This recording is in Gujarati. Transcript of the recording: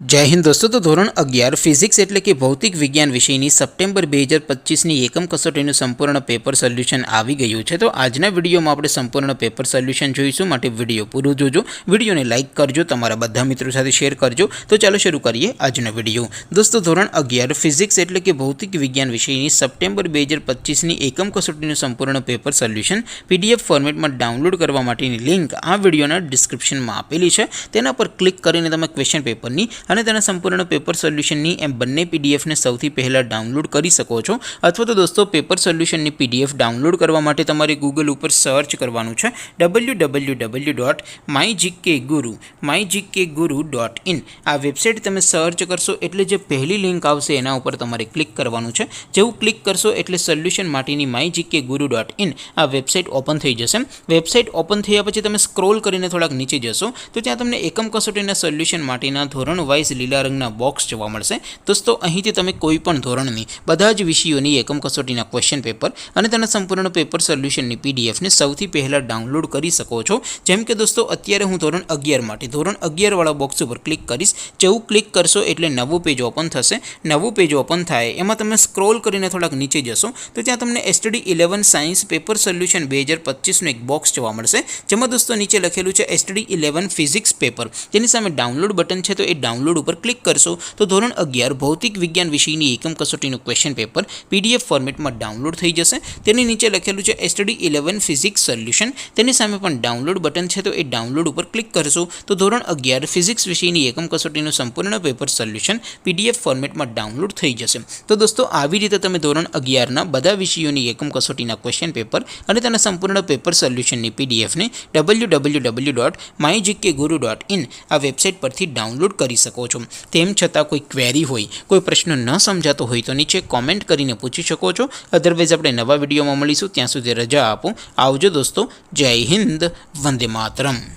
જય હિન્દ દોસ્તો। તો ધોરણ 11 ફિઝિક્સ એટલે કે ભૌતિક વિજ્ઞાન વિષયની સપ્ટેમ્બર 2025ની એકમ કસોટીનું સંપૂર્ણ પેપર સોલ્યુશન આવી ગયું છે। તો આજના વિડીયોમાં આપણે સંપૂર્ણ પેપર સોલ્યુશન જોઈશું, માટે વિડીયો પૂરો જોજો, વિડીયોને લાઇક કરજો, તમારા બધા મિત્રો સાથે શેર કરજો। તો ચાલો શરૂ કરીએ આજનો વિડીયો। દોસ્તો ધોરણ 11 ફિઝિક્સ એટલે કે ભૌતિક વિજ્ઞાન વિષયની સપ્ટેમ્બર 2025ની એકમ કસોટીનું સંપૂર્ણ પેપર સોલ્યુશન પીડીએફ ફોર્મેટમાં ડાઉનલોડ કરવા માટેની લિંક આ વિડીયોના ડિસ્ક્રિપ્શનમાં આપેલી છે। તેના પર ક્લિક કરીને તમે ક્વેશ્ચન પેપરની અને તેના સંપૂર્ણ પેપર સોલ્યુશનની એમ બંને પીડીએફને સૌથી પહેલાં ડાઉનલોડ કરી શકો છો। અથવા તો દોસ્તો પેપર સોલ્યુશનની પીડીએફ ડાઉનલોડ કરવા માટે તમારે ગૂગલ ઉપર સર્ચ કરવાનું છે www.mygkguru.in। આ વેબસાઇટ તમે સર્ચ કરશો એટલે જે પહેલી લિંક આવશે એના ઉપર તમારે ક્લિક કરવાનું છે। જેવું ક્લિક કરશો એટલે સોલ્યુશન માટેની mygkguru.in આ વેબસાઇટ ઓપન થઈ જશે। વેબસાઇટ ઓપન થયા પછી તમે સ્ક્રોલ કરીને થોડાક નીચે જશો તો ત્યાં તમને એકમ કસોટીના સોલ્યુશન માટેના ધોરણ વાઇઝ લીલા રંગના બોક્સ જોવા મળશે। દોસ્તો અહીંથી તમે કોઈ પણ ધોરણની બધા જ વિષયોની એકમ કસોટીના ક્વેશ્ચન પેપર અને તેના સંપૂર્ણ પેપર સોલ્યુશનની પીડીએફને સૌથી પહેલાં ડાઉનલોડ કરી શકો છો। જેમ કે દોસ્તો અત્યારે હું ધોરણ 11 માટે ધોરણ 11 વાળા બોક્સ ઉપર ક્લિક કરીશ। જેવું ક્લિક કરશો એટલે નવું પેજ ઓપન થશે। નવું પેજ ઓપન થાય એમાં તમે સ્ક્રોલ કરીને થોડાક નીચે જશો તો ત્યાં તમને STD 11 સાયન્સ પેપર સોલ્યુશન 2025નું એક બોક્સ જોવા મળશે, જેમાં દોસ્તો નીચે લખેલું છે STD 11 ફિઝિક્સ પેપર। તેની સામે ડાઉનલોડ બટન છે, તો એ ડાઉનલોડ ઉપર ક્લિક કરશો તો ધોરણ 11 ભૌતિક વિજ્ઞાન વિષયની એકમ કસોટીનું ક્વેશ્ચન પેપર પીડીએફ ફોર્મેટમાં ડાઉનલોડ થઈ જશે। તેની નીચે લખેલું છે STD 11 ફિઝિક્સ સોલ્યુશન, તેની સામે પણ ડાઉનલોડ બટન છે, તો એ ડાઉનલોડ ઉપર ક્લિક કરશો તો ધોરણ 11 ફિઝિક્સ વિષયની એકમ કસોટીનું સંપૂર્ણ પેપર સોલ્યુશન પીડીએફ ફોર્મેટમાં ડાઉનલોડ થઈ જશે। તો દોસ્તો આવી રીતે તમે ધોરણ 11ના બધા વિષયોની એકમ કસોટીના ક્વેશ્ચન પેપર અને તેના સંપૂર્ણ પેપર સોલ્યુશનની પીડીએફને www.mygkguru.in આ વેબસાઇટ પરથી ડાઉનલોડ કરી શકો છો। તેમ છતાં કોઈ ક્વેરી હોય, કોઈ પ્રશ્ન ન સમજાતો હોય તો નીચે કોમેન્ટ કરીને પૂછી શકો છો। અધરવાઇઝ આપણે નવા વિડીયોમાં મળીશું, ત્યાં સુધી રજા આપો। આવજો દોસ્તો, જય હિન્દ, વંદે માતરમ।